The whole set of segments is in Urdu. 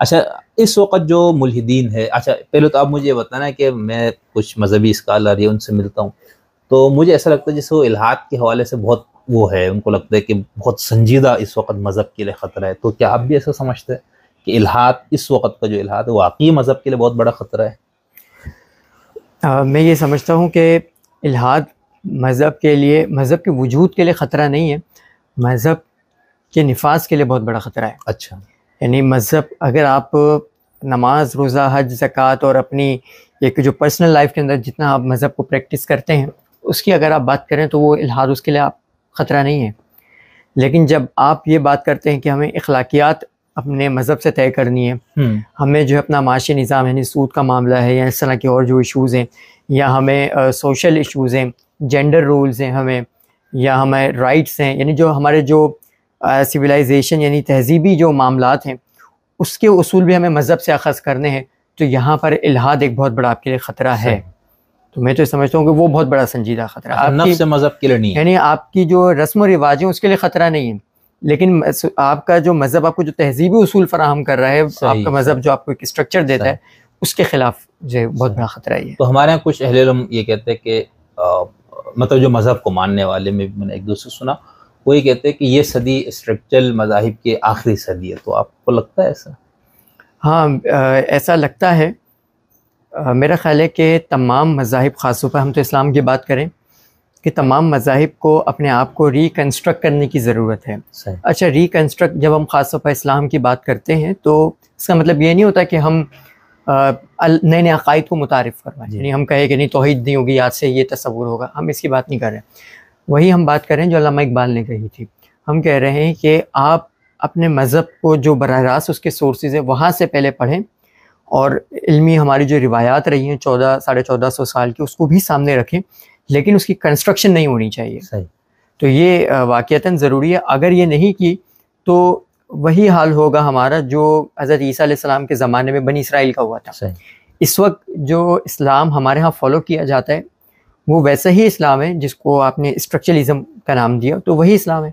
اچھا اس وقت جو ملحدین ہے، اچھا پہلے تو آپ مجھے یہ بتانا کہ میں کچھ مذہبی اسکالر یا ان سے ملتا ہوں تو مجھے ایسا لگتا ہے جیسے وہ الحاد کے حوالے سے بہت وہ ہے، ان کو لگتا ہے کہ بہت سنجیدہ اس وقت مذہب کے لیے خطرہ ہے، تو کیا آپ بھی ایسا سمجھتے ہیں کہ الحاد اس وقت کا جو الحاد ہے واقعی مذہب کے لیے بہت بڑا خطرہ ہے؟ میں یہ سمجھتا ہوں کہ الحاد مذہب کے لیے، مذہب کے وجود کے لیے خطرہ نہیں ہے، مذہب کے نفاذ کے لیے بہت بڑا خطرہ ہے۔ اچھا، یعنی مذہب، اگر آپ نماز، روزہ، حج، زکوٰۃ اور اپنی ایک جو پرسنل لائف کے اندر جتنا آپ مذہب کو پریکٹس کرتے ہیں اس کی اگر آپ بات کریں تو وہ الحاد اس کے لیے آپ خطرہ نہیں ہے۔ لیکن جب آپ یہ بات کرتے ہیں کہ ہمیں اخلاقیات اپنے مذہب سے طے کرنی ہے، ہمیں جو ہے اپنا معاشی نظام یعنی سود کا معاملہ ہے یا اس طرح کے اور جو ایشوز ہیں، یا ہمیں سوشل ایشوز ہیں، جینڈر رولز ہیں، ہمیں یا ہمیں رائٹس ہیں، یعنی جو ہمارے جو سویلائزیشن یعنی تہذیبی جو معاملات ہیں اس کے اصول بھی ہمیں مذہب سے اخذ کرنے ہیں، تو یہاں پر الحاد ایک بہت بڑا آپ کے لیے خطرہ ہے۔ تو میں تو سمجھتا ہوں کہ وہ بہت بڑا سنجیدہ خطرہ ہے، نفس مذہب کے لیے نہیں ہے، یعنی آپ کی جو رسم و رواج ہیں اس کے لیے خطرہ نہیں ہے، لیکن آپ کا جو مذہب آپ کو جو تہذیبی اصول فراہم کر رہا ہے، آپ کا مذہب جو آپ کو ایک اسٹرکچر دیتا ہے، اس کے خلاف جو بہت بڑا خطرہ ہے۔ تو ہمارے یہاں کچھ اہل علم یہ کہتے ہیں کہ مطلب جو مذہب کو ماننے والے میں نے ایک دوسرے سنا، وہ یہ کہتے ہیں کہ یہ صدی اسٹرکچرل مذاہب کی آخری صدی ہے، تو آپ کو لگتا ہے ایسا؟ ہاں ایسا لگتا ہے۔ میرا خیال ہے کہ تمام مذاہب، خاص طور پر ہم تو اسلام کی بات کریں کہ تمام مذاہب کو اپنے آپ کو ریکنسٹرکٹ کرنے کی ضرورت ہے۔ اچھا، ریکنسٹرکٹ جب ہم خاص طور پر اسلام کی بات کرتے ہیں تو اس کا مطلب یہ نہیں ہوتا کہ ہم نئے نئے عقائد کو متعارف کروائیں، یعنی ہم کہیں کہ نہیں توحید نہیں ہوگی، آج سے یہ تصور ہوگا، ہم اس کی بات نہیں کر رہے ہیں۔ وہی ہم بات کر رہے ہیں جو علامہ اقبال نے کہی تھی، ہم کہہ رہے ہیں کہ آپ اپنے مذہب کو جو براہ راست اس کے سورسز ہیں وہاں سے پہلے پڑھیں، اور علمی ہماری جو روایات رہی ہیں 1400 سال کی اس کو بھی سامنے رکھیں، لیکن اس کی کنسٹرکشن نہیں ہونی چاہیے۔ تو یہ واقعتاً ضروری ہے۔ اگر یہ نہیں کی تو وہی حال ہوگا ہمارا جو حضرت عیسیٰ علیہ السلام کے زمانے میں بنی اسرائیل کا ہوا تھا۔ اس وقت جو اسلام ہمارے ہاں فالو کیا جاتا ہے وہ ویسا ہی اسلام ہے جس کو آپ نے اسٹرکچرلزم کا نام دیا، تو وہی اسلام ہے۔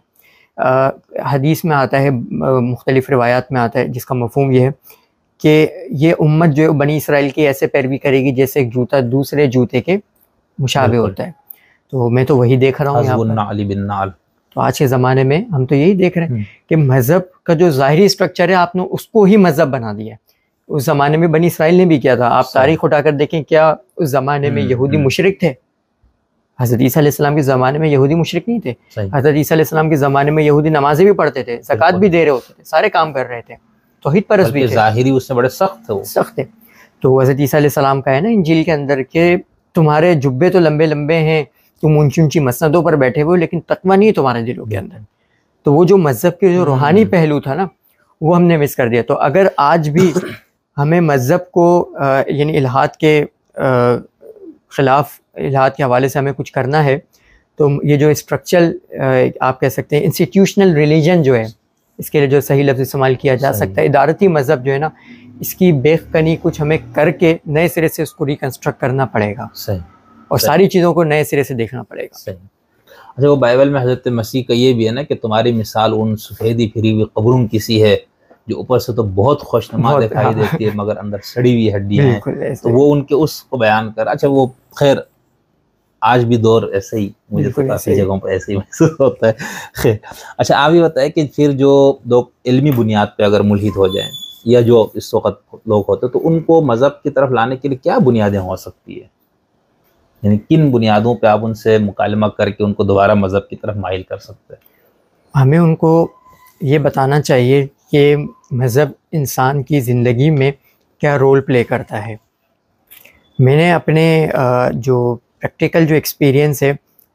حدیث میں آتا ہے، مختلف روایات میں آتا ہے، جس کا مفہوم یہ ہے کہ یہ امت جو ہے بنی اسرائیل کی ایسے پیروی کرے گی جیسے ایک جوتا دوسرے جوتے کے مشابہ ہوتا ہے۔ تو میں تو وہی دیکھ رہا ہوں یہاں پر۔ تو آج کے زمانے میں ہم تو یہی دیکھ رہے ہیں کہ مذہب کا جو ظاہری اسٹرکچر ہے آپ نے اس کو ہی مذہب بنا دیا ہے۔ اس زمانے میں بنی اسرائیل نے بھی کیا تھا، آپ تاریخ اٹھا کر دیکھیں، کیا اس زمانے میں یہودی مشرک تھے؟ حضرت عیسیٰ علیہ السلام کے زمانے میں یہودی مشرک نہیں تھے۔ حضرت عیسیٰ علیہ السلام کے زمانے میں یہودی نمازیں بھی پڑھتے تھے، زکوٰۃ بھی دے رہے ہوتے تھے، سارے کام کر رہے تھے، توحید پرست بھی تھے، ظاہری اس سے بڑے سخت تھے۔ تو حضرت عیسیٰ علیہ السلام کا ہے نا انجیل کے اندر کہ تمہارے جبے تو لمبے لمبے ہیں، تم اونچی اونچی مسندوں پر بیٹھے ہوئے، لیکن تقویٰ نہیں ہے تمہارے دلوں کے اندر۔ تو وہ جو مذہب کے جو روحانی پہلو تھا نا وہ ہم نے مس کر دیا۔ تو اگر آج بھی ہمیں مذہب کو یعنی الحاد کے خلاف، الحاد کے حوالے سے ہمیں کچھ کرنا ہے تو یہ جو اسٹرکچرل آپ کہہ سکتے ہیں انسٹیٹیوشنل ریلیجن جو ہے، اس کے لیے جو صحیح لفظ استعمال کیا جا سکتا ہے، ادارتی مذہب جو ہے نا، اس کی بیخ کنی کچھ ہمیں کر کے نئے سرے سے اس کو ریکنسٹرکٹ کرنا پڑے گا، اور ساری چیزوں کو نئے سرے سے دیکھنا پڑے گا۔ اچھا، وہ بائبل میں حضرت مسیح کا یہ بھی ہے نا کہ تمہاری مثال ان سفیدی پھری ہوئی قبروں کی سی ہے جو اوپر سے تو بہت خوشنما دکھائی دیتی ہے مگر اندر سڑی ہوئی ہڈیاں ہیں، تو وہ ان کے اس کو بیان کر۔ اچھا، وہ خیر آج بھی دور ایسے ہی، مجھے تو کافی جگہوں پر ایسے ہی محسوس ہوتا ہے۔ خیر، اچھا آپ یہ بتائیں کہ پھر جو لوگ علمی بنیاد پہ اگر ملحد ہو جائیں یا جو اس وقت لوگ ہوتے تو ان کو مذہب کی طرف لانے کے لیے کیا بنیادیں ہو سکتی ہے؟ یعنی کن بنیادوں پہ آپ ان سے مکالمہ کر کے ان کو دوبارہ مذہب کی طرف مائل کر سکتے ہیں؟ ہمیں ان کو یہ بتانا چاہیے کہ مذہب انسان کی زندگی میں کیا رول پلے کرتا ہے۔ میں نے اپنے جو پریکٹیکل جو ایکسپیرینس ہے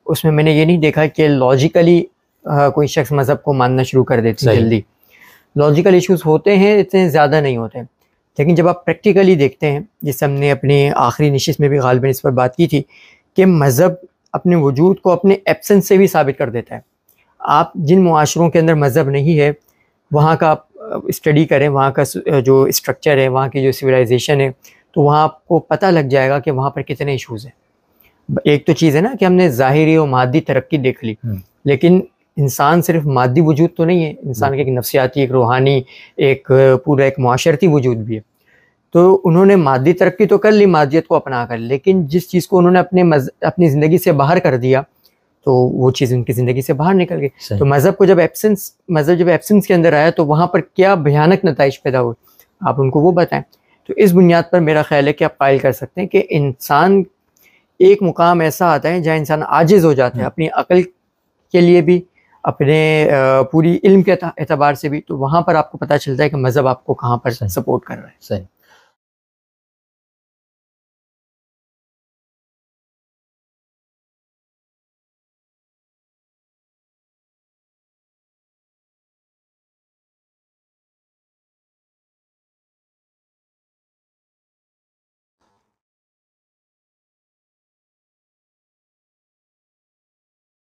اس میں نے یہ نہیں دیکھا کہ لاجیکلی کوئی شخص مذہب کو ماننا شروع کر دیتے ہیں جلدی۔ لاجیکل ایشوز ہوتے ہیں، اتنے زیادہ نہیں ہوتے، لیکن جب آپ پریکٹیکلی دیکھتے ہیں، جیسے ہم نے اپنی آخری نشست میں بھی غالباً اس پر بات کی تھی کہ مذہب اپنے وجود کو اپنے ایبسنس سے بھی ثابت کر دیتا ہے۔ آپ جن معاشروں کے اندر مذہب نہیں ہے وہاں کا آپ اسٹڈی کریں، وہاں کا جو اسٹرکچر ہے، وہاں کی جو سویلائزیشن ہے، تو وہاں آپ کو پتہ لگ جائے گا کہ وہاں پر کتنے ایشوز ہیں۔ ایک تو چیز ہے نا کہ ہم نے ظاہری و مادی ترقی دیکھ لی، لیکن انسان صرف مادی وجود تو نہیں ہے، انسان کا ایک نفسیاتی، ایک روحانی، ایک پورا ایک معاشرتی وجود بھی ہے. تو انہوں نے مادی ترقی تو کر لی، مادیت کو اپنا کر، لیکن جس چیز کو انہوں نے اپنی زندگی سے باہر کر دیا تو وہ چیز ان کی زندگی سے باہر نکل گئی. تو مذہب کو جب ایبسنس کے اندر آیا تو وہاں پر کیا بھیانک نتائج پیدا ہوئے، آپ ان کو وہ بتائیں. تو اس بنیاد پر میرا خیال ہے کہ آپ قائل کر سکتے ہیں کہ انسان ایک مقام ایسا آتا ہے جہاں انسان عاجز ہو جاتا ہے اپنی عقل کے لیے بھی، اپنے پوری علم کے اعتبار سے بھی. تو وہاں پر آپ کو پتہ چلتا ہے کہ مذہب آپ کو کہاں پر سپورٹ کر رہا ہے. صحیح.